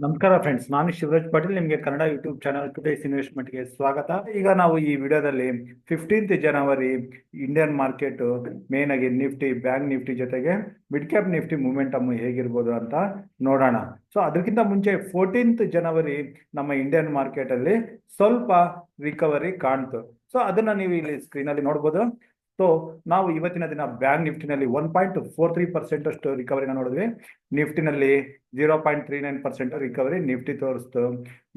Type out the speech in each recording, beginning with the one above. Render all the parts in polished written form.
ನಮಸ್ಕಾರ ಫ್ರೆಂಡ್ಸ್, ನಾನು ಶಿವರಾಜ್ ಪಾಟೀಲ್. ನಿಮಗೆ ಕನ್ನಡ ಯೂಟ್ಯೂಬ್ ಚಾನಲ್ ಟುಡೇಸ್ ಇನ್ವೆಸ್ಟ್ಮೆಂಟ್ಗೆ ಸ್ವಾಗತ. ಈಗ ನಾವು ಈ ವಿಡಿಯೋದಲ್ಲಿ 15th ಜನವರಿ ಇಂಡಿಯನ್ ಮಾರ್ಕೆಟ್ ಮೇನ್ ಆಗಿ ನಿಫ್ಟಿ, ಬ್ಯಾಂಕ್ ನಿಫ್ಟಿ ಜೊತೆಗೆ ಮಿಡ್ ಕ್ಯಾಪ್ ನಿಫ್ಟಿ ಮೂಮೆಂಟಮ್ ಹೇಗಿರ್ಬೋದು ಅಂತ ನೋಡೋಣ. ಸೊ ಅದಕ್ಕಿಂತ ಮುಂಚೆ 14th ಜನವರಿ ನಮ್ಮ ಇಂಡಿಯನ್ ಮಾರ್ಕೆಟ್ ಅಲ್ಲಿ ಸ್ವಲ್ಪ ರಿಕವರಿ ಕಾಣ್ತು. ಸೊ ಅದನ್ನ ನೀವು ಇಲ್ಲಿ ಸ್ಕ್ರೀನ್ ಅಲ್ಲಿ ನೋಡ್ಬೋದು. ಸೊ ನಾವು ಇವತ್ತಿನ ದಿನ ಬ್ಯಾಂಕ್ ನಿಫ್ಟಿನಲ್ಲಿ 1.43% ಅಷ್ಟು ರಿಕವರಿನ ನೋಡಿದ್ವಿ. ನಿಫ್ಟಿನಲ್ಲಿ 0.39% ರಿಕವರಿ ನಿಫ್ಟಿ ತೋರಿಸ್ತು.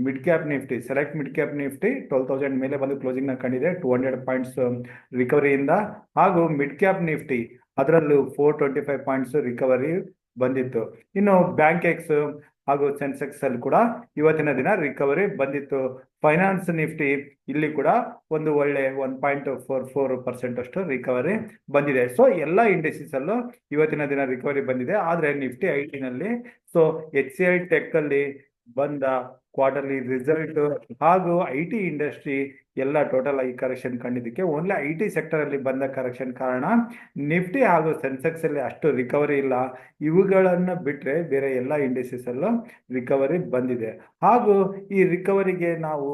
Mid cap Nifty, select mid cap Nifty 12,000 ಮೇಲೆ ಬಂದು ಕ್ಲೋಸಿಂಗ್ ನ ಕಂಡಿದೆ 200 ಪಾಯಿಂಟ್ಸ್ ರಿಕವರಿಯಿಂದ. ಹಾಗೂ ಮಿಡ್ ಕ್ಯಾಪ್ ನಿಫ್ಟಿ ಅದರಲ್ಲೂ 425 ಪಾಯಿಂಟ್ಸ್ ರಿಕವರಿ ಬಂದಿತ್ತು. ಇನ್ನು ಬ್ಯಾಂಕ್ ಎಕ್ಸ್ ಹಾಗೂ ಸೆನ್ಸೆಕ್ಸ್ ಅಲ್ಲಿ ಕೂಡ ಇವತ್ತಿನ ದಿನ ರಿಕವರಿ ಬಂದಿತ್ತು. ಫೈನಾನ್ಸ್ ನಿಫ್ಟಿ ಇಲ್ಲಿ ಕೂಡ ಒಂದು ಒಳ್ಳೆ 1.44% ಅಷ್ಟು ರಿಕವರಿ ಬಂದಿದೆ. ಸೊ ಎಲ್ಲ ಇಂಡಸ್ಟ್ರೀಸ್ ಅಲ್ಲೂ ಇವತ್ತಿನ ದಿನ ರಿಕವರಿ ಬಂದಿದೆ. ಆದ್ರೆ ನಿಫ್ಟಿ ಐಟಿ ನಲ್ಲಿ ಸೊ HCI ಟೆಕ್ ಅಲ್ಲಿ ಬಂದ ಕ್ವಾರ್ಟರ್ಲಿ ರಿಸಲ್ಟ್ ಹಾಗೂ ಐಟಿ ಇಂಡಸ್ಟ್ರಿ ಎಲ್ಲ ಟೋಟಲ್ ಆಗಿ ಕರೆಕ್ಷನ್ ಕಂಡಿದ್ದಕ್ಕೆ ಓನ್ಲಿ ಐಟಿ ಸೆಕ್ಟರ್ ಅಲ್ಲಿ ಬಂದ ಕರೆಕ್ಷನ್ ಕಾರಣ ನಿಫ್ಟಿ ಹಾಗೂ ಸೆನ್ಸೆಕ್ಸ್ ಅಲ್ಲಿ ಅಷ್ಟು ರಿಕವರಿ ಇಲ್ಲ. ಇವುಗಳನ್ನ ಬಿಟ್ರೆ ಬೇರೆ ಎಲ್ಲ ಇಂಡಸ್ಟ್ರೀಸ್ ಅಲ್ಲೂ ರಿಕವರಿ ಬಂದಿದೆ. ಹಾಗೂ ಈ ರಿಕವರಿಗೆ ನಾವು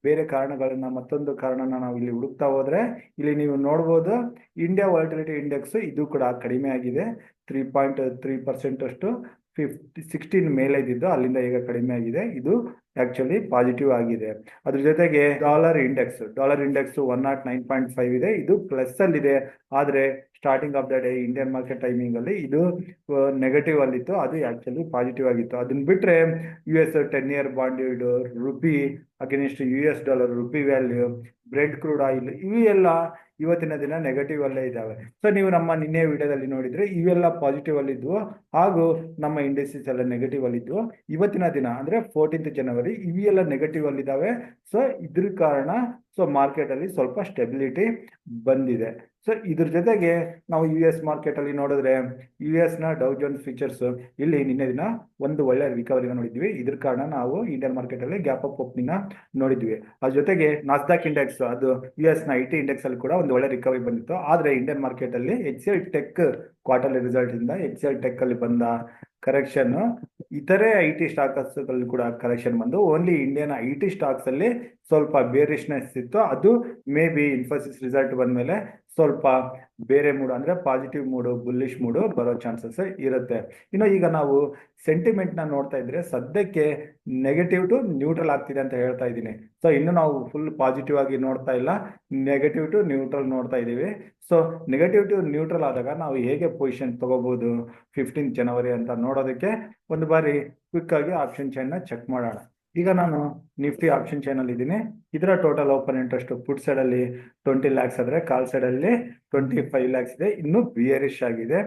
ಬೇರೆ ಕಾರಣಗಳನ್ನ, ಮತ್ತೊಂದು ಕಾರಣನ ನಾವು ಇಲ್ಲಿ ಹುಡುಕ್ತಾ ಹೋದ್ರೆ ಇಲ್ಲಿ ನೀವು ನೋಡ್ಬೋದು, ಇಂಡಿಯಾ ವಾಲಟಿಲಿಟಿ ಇಂಡೆಕ್ಸ್ ಇದು ಕೂಡ ಕಡಿಮೆ ಆಗಿದೆ. 3.3% ಅಷ್ಟು 16 ಮೇಲೆ ಇದ್ದಿದ್ದು ಅಲ್ಲಿಂದ ಈಗ ಕಡಿಮೆ ಆಗಿದೆ. ಇದು ಆಕ್ಚುಲಿ ಪಾಸಿಟಿವ್ ಆಗಿದೆ. ಅದ್ರ ಜೊತೆಗೆ ಡಾಲರ್ ಇಂಡೆಕ್ಸ್ 109.5 ಇದೆ, ಇದು ಪ್ಲಸ್ ಅಲ್ಲಿ ಇದೆ. ಆದ್ರೆ starting of the day Indian market timing ಅಲ್ಲಿ ಇದು ನೆಗೆಟಿವ್ ಅಲ್ಲಿತ್ತು, ಅದು ಆಕ್ಚುಲಿ ಪಾಸಿಟಿವ್ ಆಗಿತ್ತು. ಅದನ್ನ ಬಿಟ್ರೆ US 10-year bond yield, rupee against US dollar, rupee value, bread crude oil ಇವು ಎಲ್ಲ ಇವತ್ತಿನ ದಿನ ನೆಗೆಟಿವ್ ಅಲ್ಲೇ ಇದಾವೆ. ಸೊ ನೀವು ನಮ್ಮ ನಿನ್ನೆ ವಿಡಿಯೋದಲ್ಲಿ ನೋಡಿದ್ರೆ ಇವೆಲ್ಲ ಪಾಸಿಟಿವ್ ಅಲ್ಲಿ ಇದ್ವು ಹಾಗೂ ನಮ್ಮ ಇಂಡಸ್ಟ್ರೀಸ್ ಎಲ್ಲ ನೆಗೆಟಿವ್ ಅಲ್ಲಿ ಇದ್ವು. ಇವತ್ತಿನ ದಿನ ಅಂದ್ರೆ 14th ಜನವರಿ ಇವೆಲ್ಲ ನೆಗೆಟಿವ್ ಅಲ್ಲಿ ಇದಾವೆ. ಸೊ ಇದ್ರ ಕಾರಣ ಸೊ ಮಾರ್ಕೆಟ್ ಅಲ್ಲಿ ಸ್ವಲ್ಪ ಸ್ಟೆಬಿಲಿಟಿ ಬಂದಿದೆ. ಸೊ ಇದ್ರ ಜೊತೆಗೆ ನಾವು US ಮಾರ್ಕೆಟ್ ಅಲ್ಲಿ ನೋಡಿದ್ರೆ US ನ ಡೌ ಜೋನ್ಸ್ ಫೀಚರ್ಸ್ ಇಲ್ಲಿ ನಿನ್ನೆ ದಿನ ಒಂದು ಒಳ್ಳೆ ರಿಕವರಿನ ನೋಡಿದ್ವಿ. ಇದ್ರ ಕಾರಣ ನಾವು ಇಂಡಿಯನ್ ಮಾರ್ಕೆಟ್ ಅಲ್ಲಿ ಗ್ಯಾಪ್ ಅಪ್ ಓಪನಿಂಗ್ ನೋಡಿದ್ವಿ. ಅದ್ರ ಜೊತೆಗೆ ನಾಸ್ಡಾಕ್ ಇಂಡೆಕ್ಸ್, ಅದು US ನ ಐಟಿ ಇಂಡೆಕ್ಸ್ ಅಲ್ಲಿ ಕೂಡ ಒಂದು ಒಳ್ಳೆ ರಿಕವರಿ ಬಂದಿತ್ತು. ಆದ್ರೆ ಇಂಡಿಯನ್ ಮಾರ್ಕೆಟ್ ಅಲ್ಲಿ HCI ಟೆಕ್ ಕ್ವಾರ್ಟರ್ಲಿ ರಿಸಲ್ಟ್ ಇಂದ HCI ಟೆಕ್ ಅಲ್ಲಿ ಬಂದ ಕರೆಕ್ಷನ್, ಇತರೆ ಐಟಿ ಸ್ಟಾಕ್ಸ್ ಅಲ್ಲಿ ಕೂಡ ಕರೆಕ್ಷನ್ ಬಂದು ಓನ್ಲಿ ಇಂಡಿಯನ್ ಐಟಿ ಸ್ಟಾಕ್ಸ್ ಅಲ್ಲಿ ಸ್ವಲ್ಪ ಬೇರಿಶ್ನೆಸ್ ಇತ್ತು. ಅದು ಮೇ ಬಿ ಇನ್ಫೋಸಿಸ್ ರಿಸಲ್ಟ್ ಬಂದ್ಮೇಲೆ ಸ್ವಲ್ಪ ಬೇರೆ ಮೂಡ್ ಅಂದ್ರೆ ಪಾಸಿಟಿವ್ ಮೂಡು, ಬುಲ್ಲಿಶ್ ಮೂಡು ಬರೋ ಚಾನ್ಸಸ್ ಇರುತ್ತೆ. ಇನ್ನು ಈಗ ನಾವು ಸೆಂಟಿಮೆಂಟ್ ನ ನೋಡ್ತಾ ಇದ್ರೆ ಸದ್ಯಕ್ಕೆ ನೆಗೆಟಿವ್ ಟು ನ್ಯೂಟ್ರಲ್ ಆಗ್ತಿದೆ ಅಂತ ಹೇಳ್ತಾ ಇದ್ದೀನಿ. ಸೊ ಇನ್ನು ನಾವು ಫುಲ್ ಪಾಸಿಟಿವ್ ಆಗಿ ನೋಡ್ತಾ ಇಲ್ಲ, ನೆಗೆಟಿವ್ ಟು ನ್ಯೂಟ್ರಲ್ ನೋಡ್ತಾ ಇದೀವಿ. ಸೊ ನೆಗೆಟಿವ್ ಟು ನ್ಯೂಟ್ರಲ್ ಆದಾಗ ನಾವು ಹೇಗೆ ಪೊಸಿಷನ್ ತಗೋಬಹುದು 15th ಜನವರಿ ಅಂತ ನೋಡೋದಕ್ಕೆ ಒಂದು ಬಾರಿ ಕ್ವಿಕ್ ಆಗಿ ಆಪ್ಷನ್ ಚೈನ್ ನ ಚೆಕ್ ಮಾಡೋಣ. ಈಗ ನಾನು ನಿಫ್ಟಿ ಆಪ್ಷನ್ ಚೈನ್ ಅಲ್ಲಿ ಇದ್ದೀನಿ. ಇದರ total open interest put side ಅಲ್ಲಿ 20 lakhs ಆದ್ರೆ ಕಾಲ್ ಸೈಡ್ ಅಲ್ಲಿ 25 lakhs ಇದೆ. ಇನ್ನು ಬಿಯರಿಶ್ ಆಗಿದೆ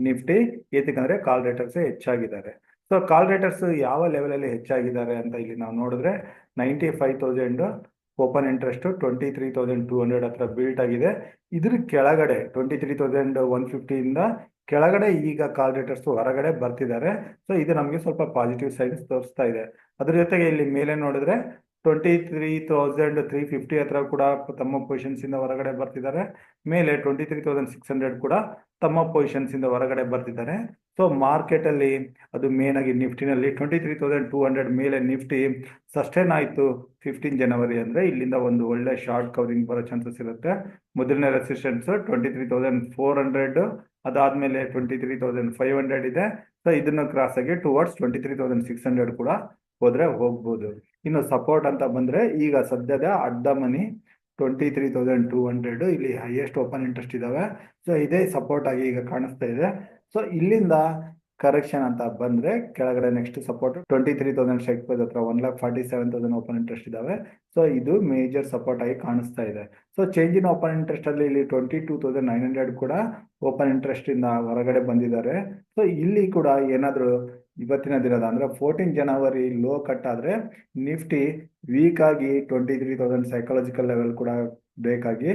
ನಿಫ್ಟಿ, ಏತಕ್ಕಂದ್ರೆ ಕಾಲ್ ರೇಟರ್ಸ್ ಹೆಚ್ಚಾಗಿದ್ದಾರೆ. ಸೊ ಕಾಲ್ ರೇಟರ್ಸ್ ಯಾವ ಲೆವೆಲ್ ಅಲ್ಲಿ ಹೆಚ್ಚಾಗಿದ್ದಾರೆ ಅಂತ ಇಲ್ಲಿ ನಾವು ನೋಡಿದ್ರೆ 95,000 ಓಪನ್ ಇಂಟ್ರೆಸ್ಟ್ 23,200 ಹತ್ರ ಬಿಲ್ಟ್ ಆಗಿದೆ. ಇದ್ರ ಕೆಳಗಡೆ 23,150 ಇಂದ ಕೆಳಗಡೆ ಈಗ ಕಾಲ್ ರೇಟರ್ಸ್ ಹೊರಗಡೆ ಬರ್ತಿದ್ದಾರೆ. ಸೊ ಇದು ನಮಗೆ ಸ್ವಲ್ಪ ಪಾಸಿಟಿವ್ ಸೈನ್ಸ್ ತೋರಿಸ್ತಾ ಇದೆ. ಅದ್ರ ಜೊತೆಗೆ ಇಲ್ಲಿ ಮೇಲೆ ನೋಡಿದ್ರೆ 23,350 ಹತ್ರ ಕೂಡ ತಮ್ಮ ಪೊಸಿಷನ್ಸ್ ಇಂದ ಹೊರಗಡೆ ಬರ್ತಿದ್ದಾರೆ. ಮೇಲೆ 23,600 ಕೂಡ ತಮ್ಮ ಪೊಸಿಷನ್ಸ್ ಇಂದ ಹೊರಗಡೆ ಬರ್ತಿದ್ದಾರೆ. ಸೊ ಮಾರ್ಕೆಟ್ ಅಲ್ಲಿ ಅದು ಮೇನ್ ಆಗಿ ನಿಫ್ಟಿನಲ್ಲಿ 23,200 ಮೇಲೆ ನಿಫ್ಟಿ ಸಸ್ಟೈನ್ ಆಯ್ತು 15 ಜನವರಿ ಅಂದ್ರೆ ಇಲ್ಲಿಂದ ಒಂದು ಒಳ್ಳೆ ಶಾರ್ಟ್ ಕವರಿಂಗ್ ಬರೋ ಚಾನ್ಸಸ್ ಇರುತ್ತೆ. ಮೊದಲನೇ ರೆಸಿಸ್ಟೆನ್ಸ್ 23,400, ಅದಾದ್ಮೇಲೆ 23,500 ಇದೆ. ಸೊ ಇದನ್ನು ಕ್ರಾಸ್ ಆಗಿ ಟುವರ್ಡ್ಸ್ 23,600 ಕೂಡ ಹೋದ್ರೆ ಹೋಗ್ಬೋದು. ಇನ್ನು ಸಪೋರ್ಟ್ ಅಂತ ಬಂದ್ರೆ ಈಗ ಸದ್ಯದ ಅಡ್ಡ ಮನಿ 23,200 ಇಲ್ಲಿ ಹೈಯೆಸ್ಟ್ ಓಪನ್ ಇಂಟ್ರೆಸ್ಟ್ ಇದಾವೆ. ಸೊ ಇದೇ ಸಪೋರ್ಟ್ ಆಗಿ ಈಗ ಕಾಣಿಸ್ತಾ ಇದೆ. ಸೊ ಇಲ್ಲಿಂದ ಕರೆಕ್ಷನ್ ಅಂತ ಬಂದ್ರೆ ಕೆಳಗಡೆ ನೆಕ್ಸ್ಟ್ ಸಪೋರ್ಟ್ 23,000 ಸ್ಟ್ರೈಕ್ ಪ್ರೈಸ್ ಹತ್ರ 1,47,000 ಓಪನ್ ಇಂಟ್ರೆಸ್ಟ್ ಇದಾವೆ. ಸೊ ಇದು ಮೇಜರ್ ಸಪೋರ್ಟ್ ಆಗಿ ಕಾಣಿಸ್ತಾ ಇದೆ. So change in open interest ಅಲ್ಲಿ ಇಲ್ಲಿ 22,900 ಕೂಡ ಓಪನ್ ಇಂಟ್ರೆಸ್ಟ್ ಇಂದ ಹೊರಗಡೆ ಬಂದಿದ್ದಾರೆ. ಸೊ ಇಲ್ಲಿ ಕೂಡ ಏನಾದ್ರು ಇವತ್ತಿನ ದಿನದ ಅಂದ್ರೆ 14 ಜನವರಿ ಲೋ ಕಟ್ ಆದ್ರೆ ನಿಫ್ಟಿ ವೀಕ್ ಆಗಿ 23,000 ಸೈಕಾಲಜಿಕಲ್ ಲೆವೆಲ್ ಕೂಡ ಬ್ರೇಕ್ ಆಗಿ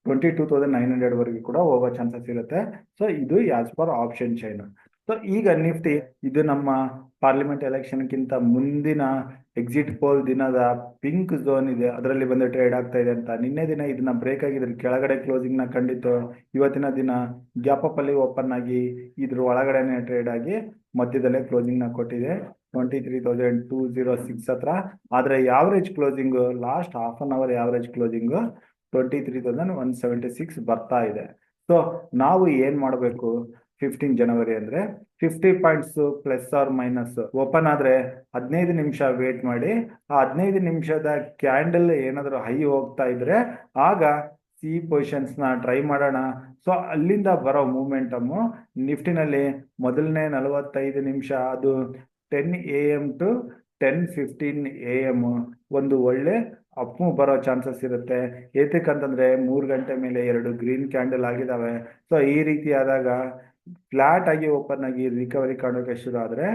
22,900 ವರೆಗೆ ಕೂಡ ಹೋಗೋ ಚಾನ್ಸಸ್ ಇರುತ್ತೆ. ಸೊ ಇದು as per option chain. So ಈಗ ನಿಫ್ಟಿ ಇದು ನಮ್ಮ ಪಾರ್ಲಿಮೆಂಟ್ ಎಲೆಕ್ಷನ್ ಗಿಂತ ಮುಂದಿನ ಎಕ್ಸಿಟ್ ಪೋಲ್ ದಿನದ ಪಿಂಕ್ ಝೋನ್ ಇದೆ, ಅದರಲ್ಲಿ ಬಂದು ಟ್ರೇಡ್ ಆಗ್ತಾ ಇದೆ ಅಂತ. ನಿನ್ನೆ ದಿನ ಇದನ್ನ ಬ್ರೇಕ್ ಆಗಿದ್ರೆ ಕೆಳಗಡೆ ಕ್ಲೋಸಿಂಗ್ ನ ಕಂಡಿತ್ತು. ಇವತ್ತಿನ ದಿನ ಗ್ಯಾಪ್ ಅಪ್ ಅಲ್ಲಿ ಓಪನ್ ಆಗಿ ಇದ್ರ ಒಳಗಡೆನೆ ಟ್ರೇಡ್ ಆಗಿ ಮಧ್ಯದಲ್ಲೇ ಕ್ಲೋಸಿಂಗ್ ನ ಕೊಟ್ಟಿದೆ. 23,206 ಹತ್ರ. ಆದರೆ average closing last half an hour average closing 23,176 ಬರ್ತಾ ಇದೆ. ಸೊ ನಾವು ಏನು ಮಾಡಬೇಕು 15 ಜನವರಿ ಅಂದರೆ 50 points plus or minus open ಆದರೆ 15 ನಿಮಿಷ ವೇಟ್ ಮಾಡಿ. ಆ 15 ನಿಮಿಷದ ಕ್ಯಾಂಡಲ್ ಏನಾದರೂ ಹೈ ಹೋಗ್ತಾ ಇದ್ರೆ ಆಗ ಸಿ ಪೊಸಿಷನ್ಸ್ನ ಟ್ರೈ ಮಾಡೋಣ. ಸೊ ಅಲ್ಲಿಂದ ಬರೋ ಮೂಮೆಂಟಮ್ಮು ನಿಫ್ಟಿನಲ್ಲಿ ಮೊದಲನೇ 45 ನಿಮಿಷ ಅದು 10 AM ಟು 10:15 AM ಒಂದು ಒಳ್ಳೆ ಅಪ್ ಬರೋ ಚಾನ್ಸಸ್ ಇರುತ್ತೆ. ಏತಕ್ಕಂತಂದ್ರೆ 3 ಗಂಟೆ ಮೇಲೆ 2 ಗ್ರೀನ್ ಕ್ಯಾಂಡಲ್ ಆಗಿದ್ದಾವೆ. ಸೊ ಈ ರೀತಿ ಆದಾಗ ಫ್ಲಾಟ್ ಆಗಿ ಓಪನ್ ಆಗಿ ರಿಕವರಿ ಕಾಣೋಕೆ ಶುರು ಆದರೆ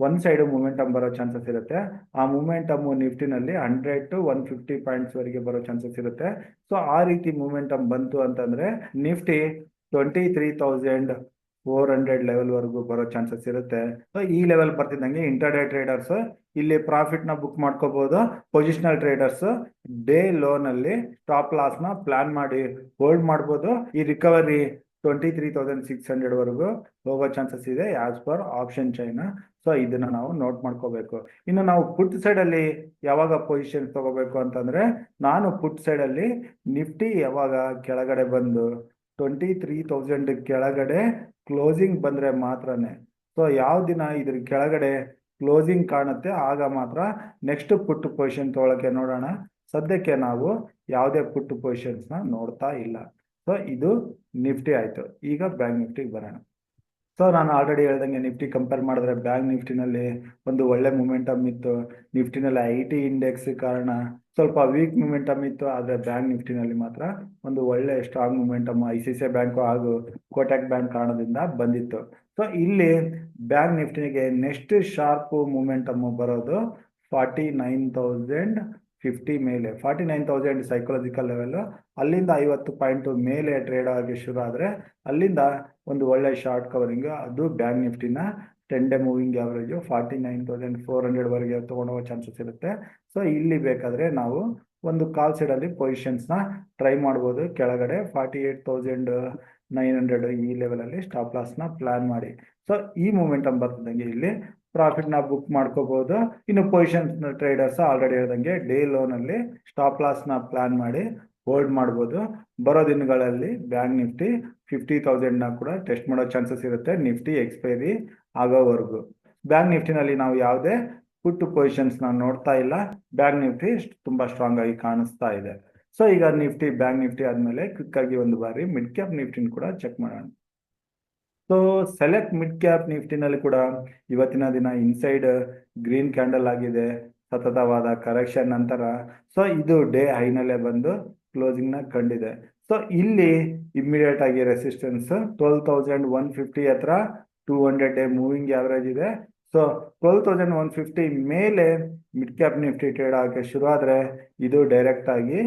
ಒನ್ ಸೈಡ್ ಮೂಮೆಂಟಮ್ ಬರೋ ಚಾನ್ಸಸ್ ಇರುತ್ತೆ. ಆ ಮೂಮೆಂಟಮ್ ನಿಫ್ಟಿನಲ್ಲಿ 100 to 150 ಪಾಯಿಂಟ್ಸ್ ವರೆಗೆ ಬರೋ ಚಾನ್ಸಸ್ ಇರುತ್ತೆ. ಸೊ ಆ ರೀತಿ ಮೂಮೆಂಟಮ್ ಬಂತು ಅಂತಂದ್ರೆ ನಿಫ್ಟಿ 23,400 ಲೆವೆಲ್ ವರೆಗೂ ಬರೋ ಚಾನ್ಸಸ್ ಇರುತ್ತೆ. ಸೊ ಈ ಲೆವೆಲ್ ಬರ್ತಿದ್ದಂಗೆ ಇಂಟರ್ಡೇ ಟ್ರೇಡರ್ಸ್ ಇಲ್ಲಿ ಪ್ರಾಫಿಟ್ ನ ಬುಕ್ ಮಾಡ್ಕೋಬಹುದು. ಪೊಸಿಷನಲ್ ಟ್ರೇಡರ್ಸ್ ಡೇ ಲೋನಲ್ಲಿ ಸ್ಟಾಪ್ ಲಾಸ್ ನ ಪ್ಲಾನ್ ಮಾಡಿ ಹೋಲ್ಡ್ ಮಾಡ್ಬೋದು. ಈ ರಿಕವರಿ 23,600 ವರೆಗೂ ಹೋಗೋ ಚಾನ್ಸಸ್ ಇದೆ ಆಸ್ ಪರ್ ಆಪ್ಷನ್ ಚೈನಾ. ಸೊ ಇದನ್ನ ನಾವು ನೋಟ್ ಮಾಡ್ಕೋಬೇಕು. ಇನ್ನು ನಾವು ಪುಟ್ ಸೈಡ್ ಅಲ್ಲಿ ಯಾವಾಗ ಪೊಸಿಷನ್ ತಗೋಬೇಕು ಅಂತಂದ್ರೆ ನಾನು ಪುಟ್ ಸೈಡ್ ಅಲ್ಲಿ ನಿಫ್ಟಿ ಯಾವಾಗ ಕೆಳಗಡೆ ಬಂದು 23,000 ಕೆಳಗಡೆ ಕ್ಲೋಸಿಂಗ್ ಬಂದ್ರೆ ಮಾತ್ರನೇ. ಸೊ ಯಾವ ದಿನ ಇದ್ರ ಕೆಳಗಡೆ ಕ್ಲೋಸಿಂಗ್ ಕಾಣುತ್ತೆ ಆಗ ಮಾತ್ರ ನೆಕ್ಸ್ಟ್ ಪುಟ್ ಪೊಸಿಷನ್ ತೊಗೊಳಕ್ಕೆ ನೋಡೋಣ. ಸದ್ಯಕ್ಕೆ ನಾವು ಯಾವುದೇ ಪುಟ್ ಪೊಸಿಷನ್ಸ್ನ ನೋಡ್ತಾ ಇಲ್ಲ. ಸೊ ಇದು ನಿಫ್ಟಿ ಆಯಿತು. ಈಗ ಬ್ಯಾಂಕ್ ನಿಫ್ಟಿಗೆ ಬರೋಣ. ಸೊ ನಾನು ಆಲ್ರೆಡಿ ಹೇಳ್ದಂಗೆ ನಿಫ್ಟಿ ಕಂಪೇರ್ ಮಾಡಿದ್ರೆ ಬ್ಯಾಂಕ್ ನಿಫ್ಟಿನಲ್ಲಿ ಒಂದು ಒಳ್ಳೆ ಮೂಮೆಂಟಮ್ ಇತ್ತು. ನಿಫ್ಟಿನಲ್ಲಿ IT ಇಂಡೆಕ್ಸ್ ಕಾರಣ ಸ್ವಲ್ಪ ವೀಕ್ ಮೂಮೆಂಟಮ್ ಇತ್ತು. ಆದರೆ ಬ್ಯಾಂಕ್ ನಿಫ್ಟಿನಲ್ಲಿ ಮಾತ್ರ ಒಂದು ಒಳ್ಳೆ ಸ್ಟ್ರಾಂಗ್ ಮೂಮೆಂಟಮ್ ICICI ಬ್ಯಾಂಕು ಹಾಗೂ ಕೋಟಕ್ ಬ್ಯಾಂಕ್ ಕಾರಣದಿಂದ ಬಂದಿತ್ತು. ಸೊ ಇಲ್ಲಿ ಬ್ಯಾಂಕ್ ನಿಫ್ಟಿಗೆ ನೆಕ್ಸ್ಟ್ ಶಾರ್ಪ್ ಮೂಮೆಂಟಮ್ ಬರೋದು 49,050 ಮೇಲೆ. 49,000 ಸೈಕಾಲಜಿಕಲ್ ಲೆವೆಲ್. ಅಲ್ಲಿಂದ 50 ಪಾಯಿಂಟ್ ಮೇಲೆ ಟ್ರೇಡ್ ಆಗಿ ಶುರು ಆದರೆ ಅಲ್ಲಿಂದ ಒಂದು ಒಳ್ಳೆ ಶಾರ್ಟ್ ಕವರಿಂಗ್ ಅದು ಬ್ಯಾಂಕ್ ನಿಫ್ಟಿನ 10 ಡೇ ಮೂವಿಂಗ್ ಆವರೇಜು 49,400 ವರೆಗೆ ತೊಗೊಂಡೋಗೋ ಚಾನ್ಸಸ್ ಇರುತ್ತೆ. ಸೊ ಇಲ್ಲಿ ಬೇಕಾದರೆ ನಾವು ಒಂದು ಕಾಲ್ ಸೈಡಲ್ಲಿ ಪೊಸಿಷನ್ಸ್ನ ಟ್ರೈ ಮಾಡ್ಬೋದು. ಕೆಳಗಡೆ 48,900 ಈ ಲೆವೆಲಲ್ಲಿ ಸ್ಟಾಪ್ ಲಾಸ್ನ ಪ್ಲಾನ್ ಮಾಡಿ. ಸೊ ಈ ಮೂಮೆಂಟಮ್ ಬರ್ತಿದ್ದಂಗೆ ಇಲ್ಲಿ ಪ್ರಾಫಿಟ್ನ ಬುಕ್ ಮಾಡ್ಕೋಬಹುದು. ಇನ್ನು ಪೊಸಿಷನ್ಸ್ ಟ್ರೇಡರ್ಸ್ ಆಲ್ರೆಡಿ ಹೇಳ್ದಂಗೆ ಡೇ ಲೋನಲ್ಲಿ ಸ್ಟಾಪ್ ಲಾಸ್ನ ಪ್ಲಾನ್ ಮಾಡಿ ಹೋಲ್ಡ್ ಮಾಡ್ಬೋದು. ಬರೋ ದಿನಗಳಲ್ಲಿ ಬ್ಯಾಂಕ್ ನಿಫ್ಟಿ 50,000ನ ಕೂಡ ಟೆಸ್ಟ್ ಮಾಡೋ ಚಾನ್ಸಸ್ ಇರುತ್ತೆ ನಿಫ್ಟಿ ಎಕ್ಸ್ಪೈರಿ ಆಗೋವರೆಗೂ. ಬ್ಯಾಂಕ್ ನಿಫ್ಟಿನಲ್ಲಿ ನಾವು ಯಾವುದೇ ಪುಟ್ ಪೊಸಿಷನ್ಸ್ನ ನೋಡ್ತಾ ಇಲ್ಲ. ಬ್ಯಾಂಕ್ ನಿಫ್ಟಿ ತುಂಬಾ ಸ್ಟ್ರಾಂಗ್ ಆಗಿ ಕಾಣಿಸ್ತಾ ಇದೆ. ಸೊ ಈಗ ನಿಫ್ಟಿ ಬ್ಯಾಂಕ್ ನಿಫ್ಟಿ ಆದಮೇಲೆ ಕ್ವಿಕ್ ಆಗಿ ಒಂದು ಬಾರಿ ಮಿಡ್ ಕ್ಯಾಪ್ ನಿಫ್ಟಿನ ಕೂಡ ಚೆಕ್ ಮಾಡೋಣ. ಸೊ ಸೆಲೆಕ್ಟ್ ಮಿಡ್ ಕ್ಯಾಪ್ ನಿಫ್ಟಿನಲ್ಲಿ ಕೂಡ ಇವತ್ತಿನ ದಿನ ಇನ್ಸೈಡ್ ಗ್ರೀನ್ ಕ್ಯಾಂಡಲ್ ಆಗಿದೆ. ಸತತವಾದ ಕರೆಕ್ಷನ್ ನಂತರ ಸೊ ಇದು ಡೇ ಹೈನಲ್ಲೇ ಬಂದು ಕ್ಲೋಸಿಂಗ್ನ ಕಂಡಿದೆ. ಸೊ ಇಲ್ಲಿ ಇಮ್ಮಿಡಿಯೇಟ್ ಆಗಿ ರೆಸಿಸ್ಟೆನ್ಸ್ 12,150 ಹತ್ರ 200 ಡೇ ಮೂವಿಂಗ್ ಆವರೇಜ್ ಇದೆ. ಸೊ 12,150 ಮೇಲೆ ಮಿಡ್ ಕ್ಯಾಪ್ ನಿಫ್ಟಿ ಟ್ರೇಡ್ ಆಗಕ್ಕೆ ಶುರು ಆದರೆ ಇದು ಡೈರೆಕ್ಟ್ ಆಗಿ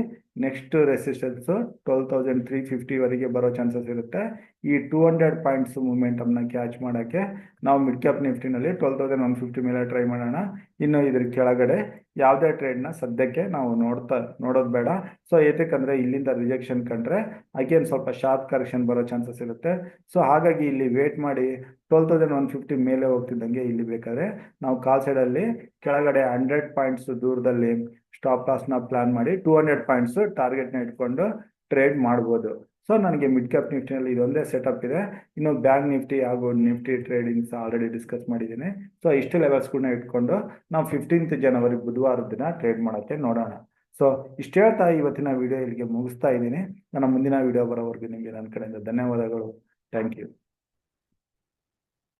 ನೆಕ್ಸ್ಟ್ ರೆಸಿಸ್ಟೆನ್ಸ್ 12,350 ವರೆಗೆ ಬರೋ ಚಾನ್ಸಸ್ ಇರುತ್ತೆ. ಈ 200 ಪಾಯಿಂಟ್ಸ್ ಮೂಮೆಂಟಮ್ನ ಕ್ಯಾಚ್ ಮಾಡೋಕ್ಕೆ ನಾವು ಮಿಡ್ ಕ್ಯಾಪ್ ನಿಫ್ಟಿನಲ್ಲಿ 12,150 ಮೇಲೆ ಟ್ರೈ ಮಾಡೋಣ. ಇನ್ನು ಇದ್ರ ಕೆಳಗಡೆ ಯಾವುದೇ ಟ್ರೇಡ್ನ ಸದ್ಯಕ್ಕೆ ನಾವು ನೋಡೋದು ಬೇಡ. ಸೊ ಏತಕ್ಕಂದ್ರೆ ಇಲ್ಲಿಂದ ರಿಜೆಕ್ಷನ್ ಕಂಡ್ರೆ ಅಗೇನ್ ಸ್ವಲ್ಪ ಶಾರ್ಪ್ ಕರೆಕ್ಷನ್ ಬರೋ ಚಾನ್ಸಸ್ ಇರುತ್ತೆ. ಸೊ ಹಾಗಾಗಿ ಇಲ್ಲಿ ವೇಟ್ ಮಾಡಿ 12,150 ಮೇಲೆ ಹೋಗ್ತಿದ್ದಂಗೆ ಇಲ್ಲಿ ಬೇಕಾದ್ರೆ ನಾವು ಕಾಲ್ ಸೈಡಲ್ಲಿ ಕೆಳಗಡೆ 100 ಪಾಯಿಂಟ್ಸ್ ದೂರದಲ್ಲಿ ಸ್ಟಾಪ್ ಲಾಸ್ನ ಪ್ಲಾನ್ ಮಾಡಿ 200 ಪಾಯಿಂಟ್ಸ್ ಟಾರ್ಗೆಟ್ನ ಇಟ್ಕೊಂಡು ಟ್ರೇಡ್ ಮಾಡ್ಬೋದು. ಸೊ ನನಗೆ ಮಿಡ್ ಕ್ಯಾಪ್ ನಿಫ್ಟಿನಲ್ಲಿ ಇದೊಂದೇ ಸೆಟಪ್ ಇದೆ. ಇನ್ನು ಬ್ಯಾಂಕ್ ನಿಫ್ಟಿ ಹಾಗೂ ನಿಫ್ಟಿ ಟ್ರೇಡಿಂಗ್ಸ್ ಆಲ್ರೆಡಿ ಡಿಸ್ಕಸ್ ಮಾಡಿದ್ದೀನಿ. ಸೊ ಇಷ್ಟು ಲೆವೆಲ್ಸ್ಗಳನ್ನ ಇಟ್ಕೊಂಡು ನಾವು 15th ಜನವರಿ ಬುಧವಾರದ ದಿನ ಟ್ರೇಡ್ ಮಾಡೋಕ್ಕೆ ನೋಡೋಣ. ಸೊ ಇಷ್ಟು ಹೇಳ್ತಾ ಇವತ್ತಿನ ವಿಡಿಯೋ ಇಲ್ಲಿಗೆ ಮುಗಿಸ್ತಾ ಇದ್ದೀನಿ. ನನ್ನ ಮುಂದಿನ ವಿಡಿಯೋ ಬರೋವರೆಗೂ ನಿಮಗೆ ನನ್ನ ಕಡೆಯಿಂದ ಧನ್ಯವಾದಗಳು. Thank you.